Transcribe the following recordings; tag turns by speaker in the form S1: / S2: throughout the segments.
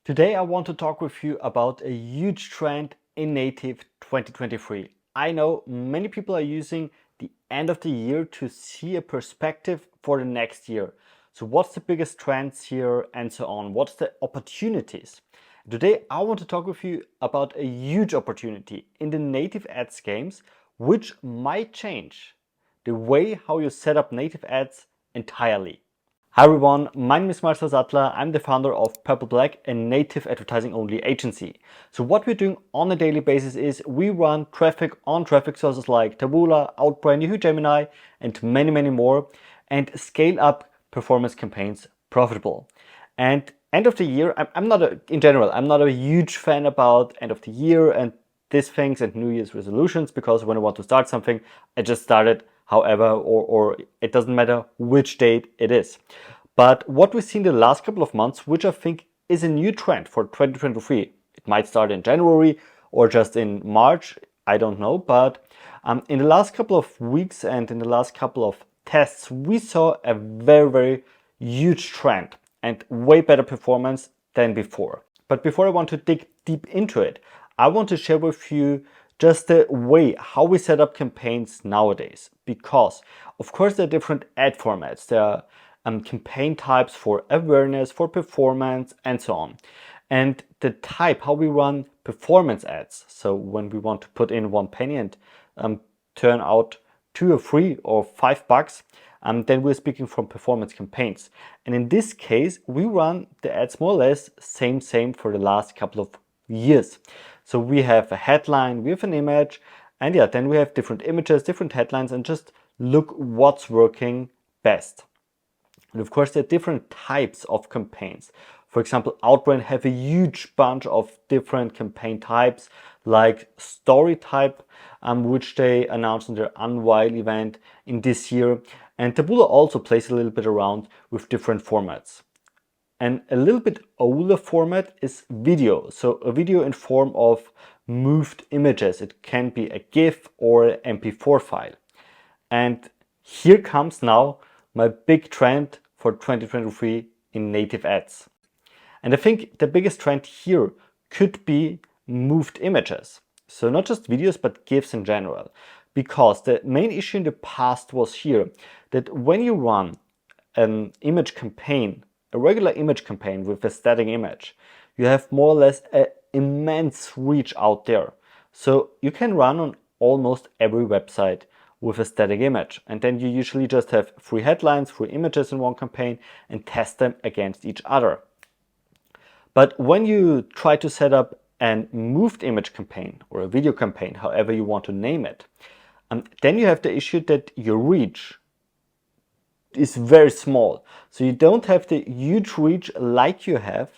S1: Today I want to talk with you about a huge trend in native 2023. I know many people are using the end of the year to see a perspective for the next year. So what's the biggest trends here and so on? What's the opportunities? Today I want to talk with you about a huge opportunity in the native ads games, which might change the way how you set up native ads entirely. Hi everyone, my name is Marcel Sattler. I'm the founder of PurpleBlack, a native advertising only agency. So what we're doing on a daily basis is we run traffic on traffic sources like Taboola, Outbrain, Gemini, and many more, and scale up performance campaigns profitable. And end of the year, I'm not a huge fan about end of the year and these things and New Year's resolutions, because when I want to start something, I just start it however, or it doesn't matter which date it is. But what we've seen the last couple of months, which I think is a new trend for 2023, it might start in January or just in March, I don't know. But in the last couple of weeks and in the last couple of tests, we saw a very huge trend and way better performance than before. But before I want to dig deep into it, I want to share with you just the way how we set up campaigns nowadays. Because of course there are different ad formats. There are campaign types for awareness, for performance, and so on. And the type how we run performance ads, so when we want to put in 1 penny and turn out 2 or 3 or 5 bucks, then we're speaking from performance campaigns. And in this case, we run the ads more or less same for the last couple of years. So we have a headline, we have an image, and then we have different images, different headlines, and just look what's working best. And of course, there are different types of campaigns. For example, Outbrain have a huge bunch of different campaign types, like story type, which they announced in their Unwild event in this year. And Taboola also plays a little bit around with different formats. And a little bit older format is video. So a video in form of moved images. It can be a GIF or an MP4 file. And here comes now my big trend for 2023 in native ads. And I think the biggest trend here could be moved images. So not just videos, but GIFs in general. Because the main issue in the past was here that when you run an image campaign, a regular image campaign with a static image, you have more or less an immense reach out there. So you can run on almost every website with a static image. And then you usually just have 3 headlines, 3 images in one campaign and test them against each other. But when you try to set up a moved image campaign or a video campaign, however you want to name it, then you have the issue that your reach is very small. So you don't have the huge reach like you have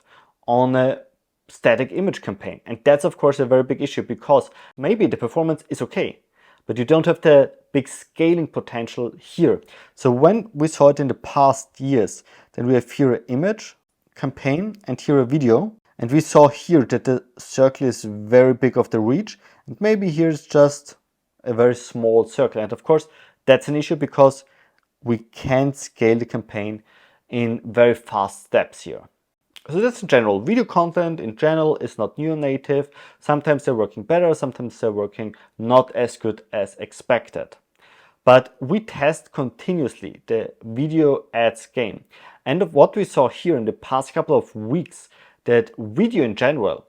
S1: on a static image campaign. And that's of course a very big issue, because maybe the performance is okay, but you don't have the big scaling potential here. So when we saw it in the past years, then we have here an image campaign and here a video. And we saw here that the circle is very big of the reach. And maybe here's just a very small circle. And of course, that's an issue because we can't scale the campaign in very fast steps here. So that's in general. Video content in general is not new and native. Sometimes they're working better, sometimes they're working not as good as expected. But we test continuously the video ads game. And what we saw here in the past couple of weeks, that video in general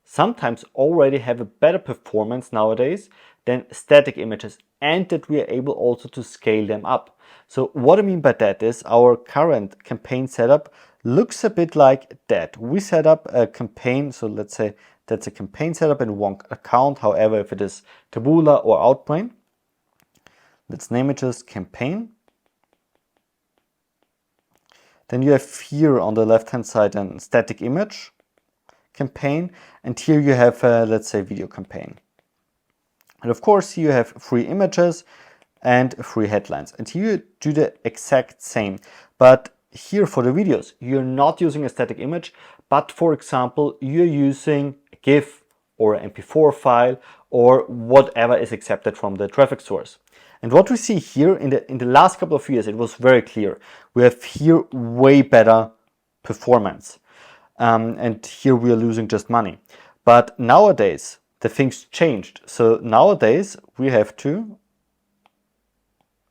S1: sometimes already have a better performance nowadays than static images, and that we are able also to scale them up. So what I mean by that is our current campaign setup looks a bit like that. We set up a campaign, so let's say that's a campaign setup in one account. However, if it is Taboola or Outbrain, let's name it just campaign. Then you have here on the left hand side a static image campaign, and here you have let's say video campaign. And of course you have 3 images and 3 headlines, and here you do the exact same. But here for the videos, you're not using a static image, but for example, you're using a GIF or an MP4 file or whatever is accepted from the traffic source. And what we see here in the last couple of years, it was very clear. We have here way better performance. and here we are losing just money. But nowadays, the things changed. So nowadays, we have to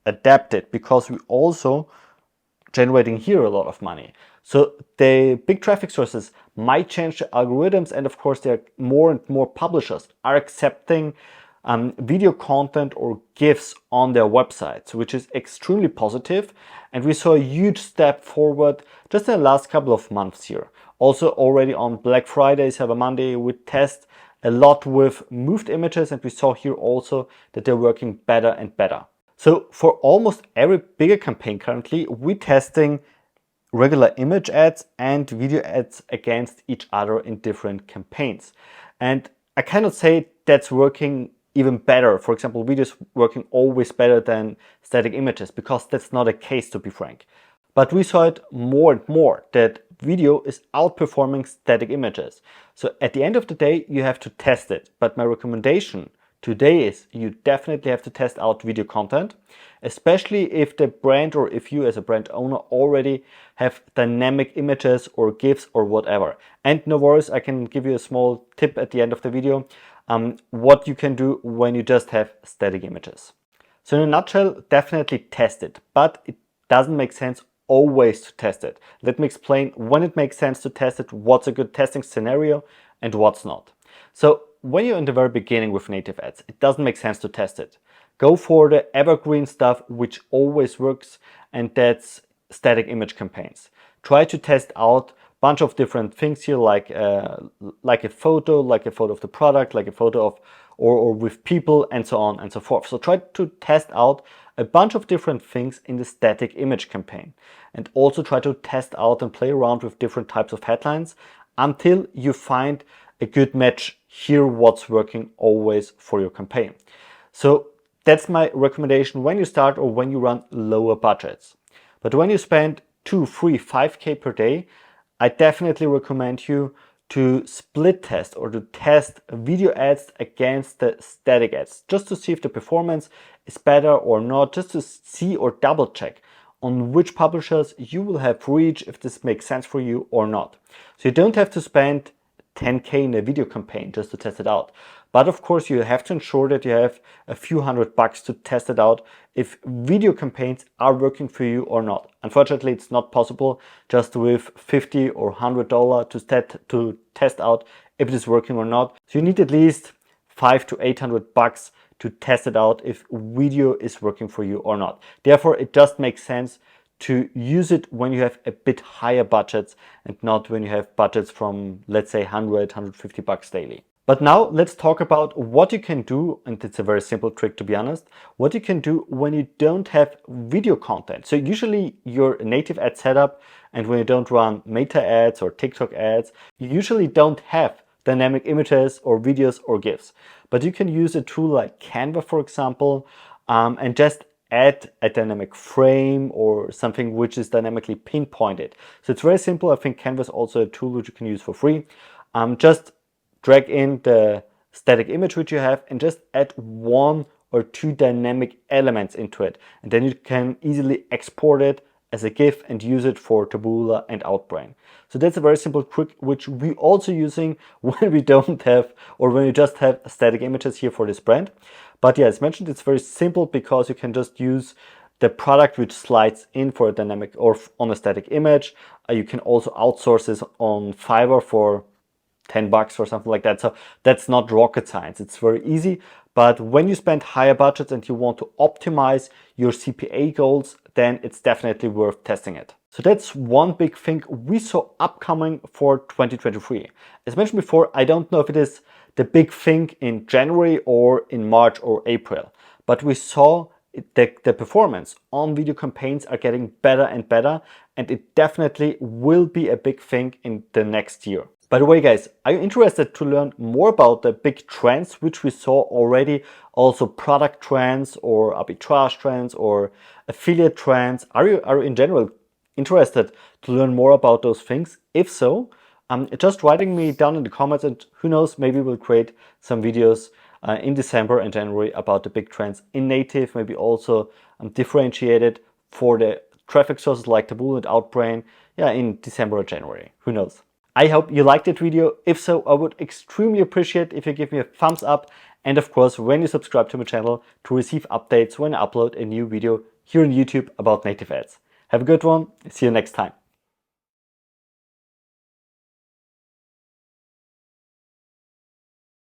S1: adapt it because we also generating here a lot of money. So the big traffic sources might change the algorithms, and of course, there are more and more publishers are accepting video content or GIFs on their websites, which is extremely positive. And we saw a huge step forward just in the last couple of months here. Also already on Black Friday, Cyber Monday, we test a lot with moved images, and we saw here also that they're working better and better. So for almost every bigger campaign currently, we're testing regular image ads and video ads against each other in different campaigns. And I cannot say that's working even better. For example, videos working always better than static images, because that's not a case, to be frank. But we saw it more and more that video is outperforming static images. So at the end of the day, you have to test it. But my recommendation today is you definitely have to test out video content, especially if the brand or if you as a brand owner already have dynamic images or GIFs or whatever. And no worries, I can give you a small tip at the end of the video, what you can do when you just have static images. So in a nutshell, definitely test it, but it doesn't make sense always to test it. Let me explain when it makes sense to test it, what's a good testing scenario and what's not. So when you're in the very beginning with native ads, it doesn't make sense to test it. Go for the evergreen stuff, which always works, and that's static image campaigns. Try to test out a bunch of different things here, like a photo of the product, like a photo of or with people, and so on and so forth. So try to test out a bunch of different things in the static image campaign, and also try to test out and play around with different types of headlines until you find a good match here, what's working always for your campaign. So that's my recommendation when you start or when you run lower budgets. But when you spend 2, 3, 5K per day, I definitely recommend you to split test or to test video ads against the static ads, just to see if the performance is better or not, just to see or double check on which publishers you will have reach, if this makes sense for you or not. So you don't have to spend 10K in a video campaign just to test it out. But of course, you have to ensure that you have a few $100 to test it out if video campaigns are working for you or not. Unfortunately, it's not possible just with $50 or $100 to test out if it is working or not. So you need at least $500 to $800 to test it out if video is working for you or not. Therefore, it just makes sense to use it when you have a bit higher budgets and not when you have budgets from, let's say, $100, $150 daily. But now let's talk about what you can do, and it's a very simple trick, to be honest, what you can do when you don't have video content. So usually your native ad setup, and when you don't run meta ads or TikTok ads, you usually don't have dynamic images or videos or GIFs. But you can use a tool like Canva, for example, and just add a dynamic frame or something which is dynamically pinpointed. So it's very simple. I think Canva is also a tool which you can use for free. Just drag in the static image which you have and just add 1 or 2 dynamic elements into it. And then you can easily export it as a GIF and use it for Taboola and Outbrain. So that's a very simple trick which we also using when we don't have, or when you just have static images here for this brand. But yeah, as mentioned, it's very simple because you can just use the product which slides in for a dynamic or on a static image. You can also outsource this on Fiverr for $10 or something like that. So that's not rocket science. It's very easy. But when you spend higher budgets and you want to optimize your CPA goals, then it's definitely worth testing it. So that's one big thing we saw upcoming for 2023. As mentioned before, I don't know if it is the big thing in January or in March or April, but we saw the performance on video campaigns are getting better and better, and it definitely will be a big thing in the next year. By the way, guys, are you interested to learn more about the big trends which we saw already? Also product trends or arbitrage trends or affiliate trends? Are you in general interested to learn more about those things? If so, just writing me down in the comments, and who knows, maybe we'll create some videos in December and January about the big trends in native, maybe also differentiated for the traffic sources like Taboola and Outbrain, in December or January, who knows. I hope you liked that video. If so, I would extremely appreciate if you give me a thumbs up, and of course when you subscribe to my channel to receive updates when I upload a new video here on YouTube about native ads. Have a good one. See you next time.